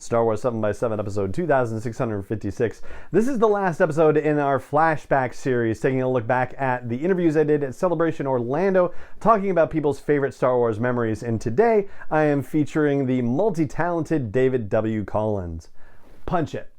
Star Wars 7x7, episode 2656. This is the last episode in our Flashback series, taking a look back at the interviews I did at Celebration Orlando, talking about people's favorite Star Wars memories. And today, I am featuring the multi-talented David W. Collins. Punch it.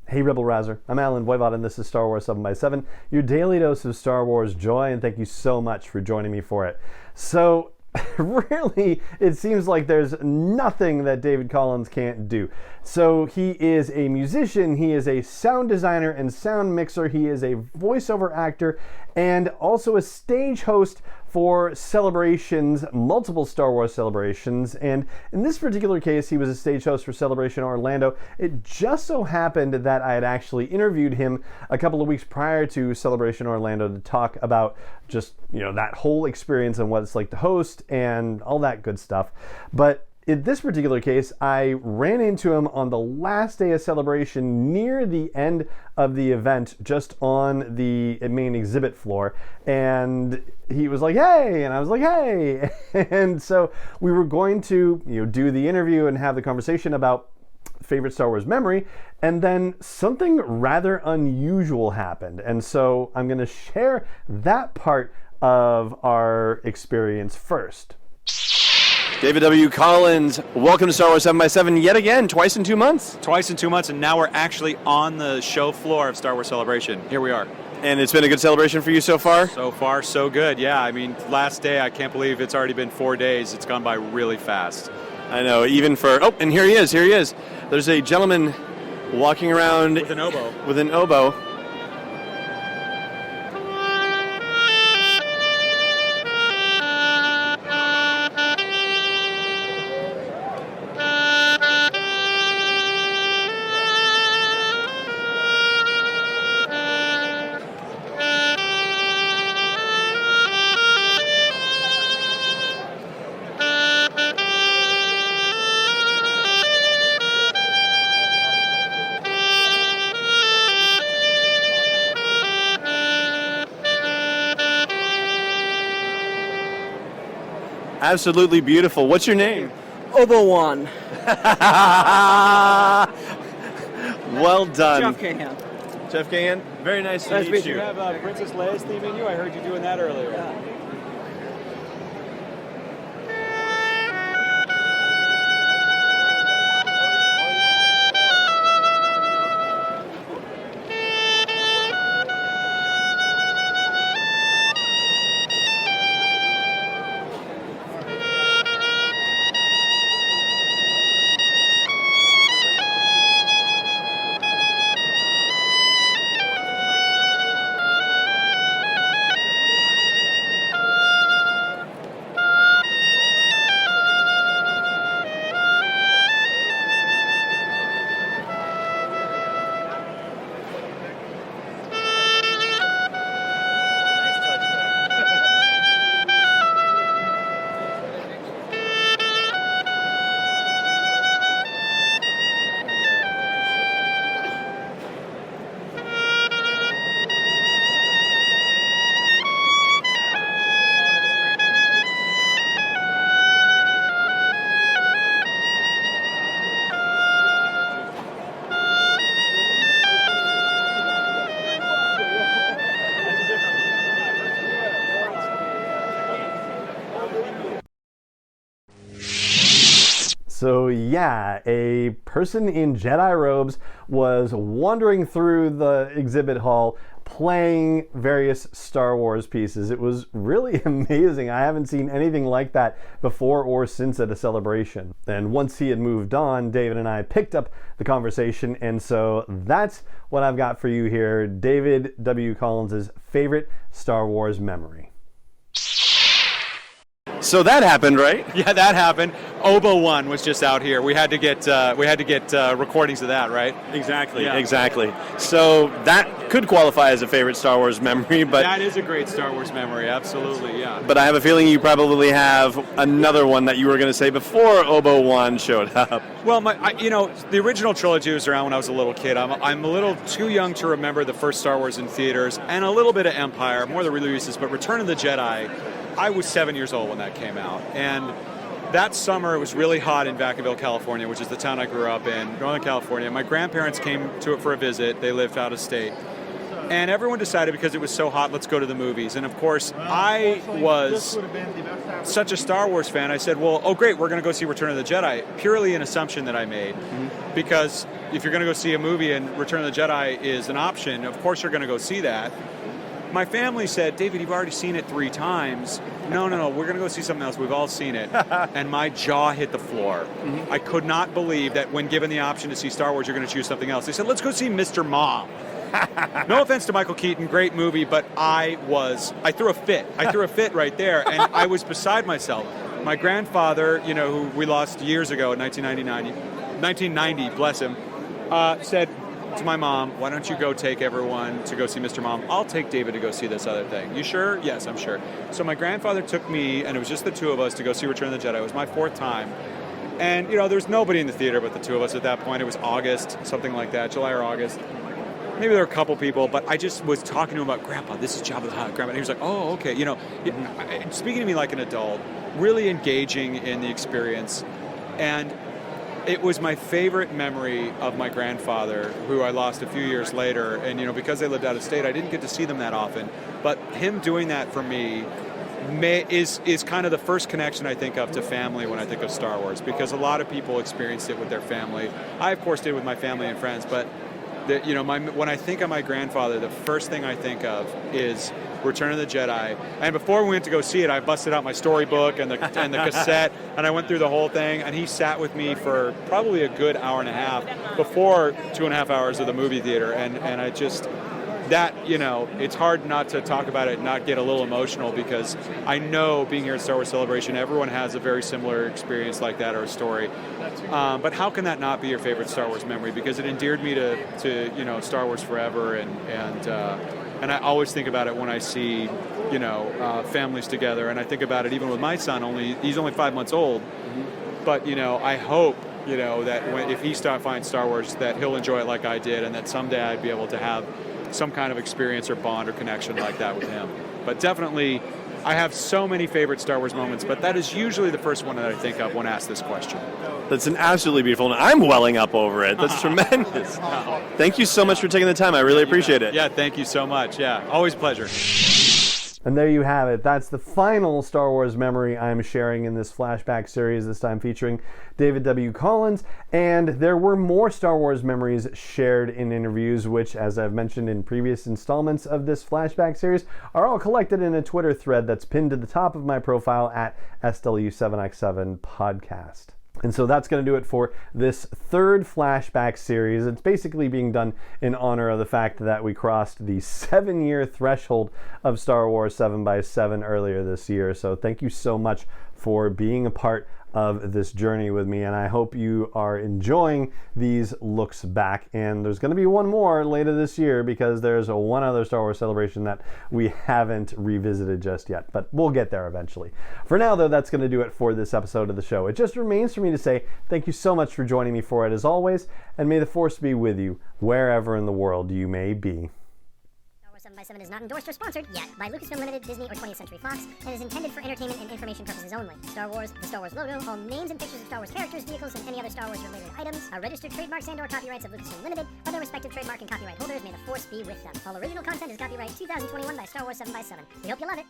Hey Rebel Rouser, I'm Alan Voivod and this is Star Wars 7x7, your daily dose of Star Wars joy, and thank you so much for joining me for it. So, really, it seems like there's nothing that David Collins can't do. So he is a musician, he is a sound designer and sound mixer, he is a voiceover actor, and also a stage host for celebrations, multiple Star Wars celebrations. And in this particular case, he was a stage host for Celebration Orlando. It just so happened that I had actually interviewed him a couple of weeks prior to Celebration Orlando to talk about just, that whole experience and what it's like to host and all that good stuff. But in this particular case, I ran into him on the last day of Celebration near the end of the event, just on the main exhibit floor. And he was like, hey, and I was like, hey. And so we were going to do the interview and have the conversation about favorite Star Wars memory, and then something rather unusual happened. And so I'm going to share that part of our experience first. David W. Collins, welcome to Star Wars 7x7 yet again, twice in 2 months. Twice in 2 months, and now we're actually on the show floor of Star Wars Celebration. Here we are. And it's been a good celebration for you so far? So far, so good. Yeah, I mean, last day, I can't believe it's already been 4 days. It's gone by really fast. I know, even for... Oh, and here he is. There's a gentleman walking around... With an oboe. With an oboe. Absolutely beautiful. What's your name? Obi-Wan. Well done. Jeff Cahan. Jeff Cahan? Very nice to meet you. You have Princess Leia's theme in you? I heard you doing that earlier. Yeah. So yeah, a person in Jedi robes was wandering through the exhibit hall playing various Star Wars pieces. It was really amazing. I haven't seen anything like that before or since at a celebration. And once he had moved on, David and I picked up the conversation, and so that's what I've got for you here. David W. Collins' favorite Star Wars memory. So that happened, right? Yeah, that happened. Oboe 1 was just out here. We had to get recordings of that, right? Exactly. So that could qualify as a favorite Star Wars memory, but that is a great Star Wars memory, absolutely, yeah. But I have a feeling you probably have another one that you were going to say before Oboe 1 showed up. Well, the original trilogy was around when I was a little kid. I'm a little too young to remember the first Star Wars in theaters, and a little bit of Empire, more of the releases, but Return of the Jedi, I was 7 years old when that came out. And that summer, it was really hot in Vacaville, California, which is the town I grew up in, Northern California. My grandparents came to it for a visit. They lived out of state. And everyone decided, because it was so hot, let's go to the movies. And of course, I was such a Star Wars fan, I said, well, oh great, we're going to go see Return of the Jedi, purely an assumption that I made. Mm-hmm. Because if you're going to go see a movie and Return of the Jedi is an option, of course you're going to go see that. My family said, David, you've already seen it 3 times. No, we're going to go see something else. We've all seen it. And my jaw hit the floor. Mm-hmm. I could not believe that when given the option to see Star Wars, you're going to choose something else. They said, let's go see Mr. Mom. No offense to Michael Keaton, great movie, but I threw a fit. I threw a fit right there, and I was beside myself. My grandfather, who we lost years ago in 1990, bless him, said to my mom, why don't you go take everyone to go see Mr. Mom? I'll take David to go see this other thing. You sure? Yes, I'm sure. So my grandfather took me, and it was just the 2 of us, to go see Return of the Jedi. It was my 4th time. And, there was nobody in the theater but the 2 of us at that point. It was August, something like that, July or August. Maybe there were a couple people, but I just was talking to him about, Grandpa, this is Jabba the Hutt, Grandpa. And he was like, oh, okay. Speaking to me like an adult, really engaging in the experience. And it was my favorite memory of my grandfather, who I lost a few years later. And, because they lived out of state, I didn't get to see them that often. But him doing that for me is kind of the first connection I think of to family when I think of Star Wars, because a lot of people experienced it with their family. I, of course, did with my family and friends, but when I think of my grandfather, the first thing I think of is Return of the Jedi. And before we went to go see it, I busted out my storybook and the cassette, and I went through the whole thing. And he sat with me for probably a good hour and a half before 2.5 hours of the movie theater. And I just, it's hard not to talk about it and not get a little emotional, because I know, being here at Star Wars Celebration, everyone has a very similar experience like that, or a story. But how can that not be your favorite Star Wars memory? Because it endeared me to Star Wars forever, and I always think about it when I see families together, and I think about it even with my son. He's only 5 months old, but I hope that if he finds Star Wars, that he'll enjoy it like I did, and that someday I'd be able to have some kind of experience or bond or connection like that with him. But definitely, I have so many favorite Star Wars moments, but that is usually the first one that I think of when asked this question. That's an absolutely beautiful one. I'm welling up over it. That's tremendous. Thank you so much for taking the time. I really appreciate it. Yeah, thank you so much. Yeah, always a pleasure. And there you have it. That's the final Star Wars memory I'm sharing in this flashback series, this time featuring David W. Collins. And there were more Star Wars memories shared in interviews, which, as I've mentioned in previous installments of this flashback series, are all collected in a Twitter thread that's pinned to the top of my profile at SW7X7 Podcast. And so that's going to do it for this 3rd flashback series. It's basically being done in honor of the fact that we crossed the 7-year threshold of Star Wars 7x7 earlier this year. So thank you so much for being a part of this journey with me, and I hope you are enjoying these looks back. And there's going to be one more later this year, because there's one other Star Wars Celebration that we haven't revisited just yet, but we'll get there eventually. For now, though, that's going to do it for this episode of the show. It just remains for me to say thank you so much for joining me for it, as always, and may the Force be with you wherever in the world you may be. 7x7 is not endorsed or sponsored yet by Lucasfilm Limited, Disney, or 20th Century Fox, and is intended for entertainment and information purposes only. Star Wars, the Star Wars logo, all names and pictures of Star Wars characters, vehicles, and any other Star Wars related items are registered trademarks and/or copyrights of Lucasfilm Limited, or their respective trademark and copyright holders. May the Force be with them. All original content is copyright 2021 by Star Wars 7x7. We hope you love it.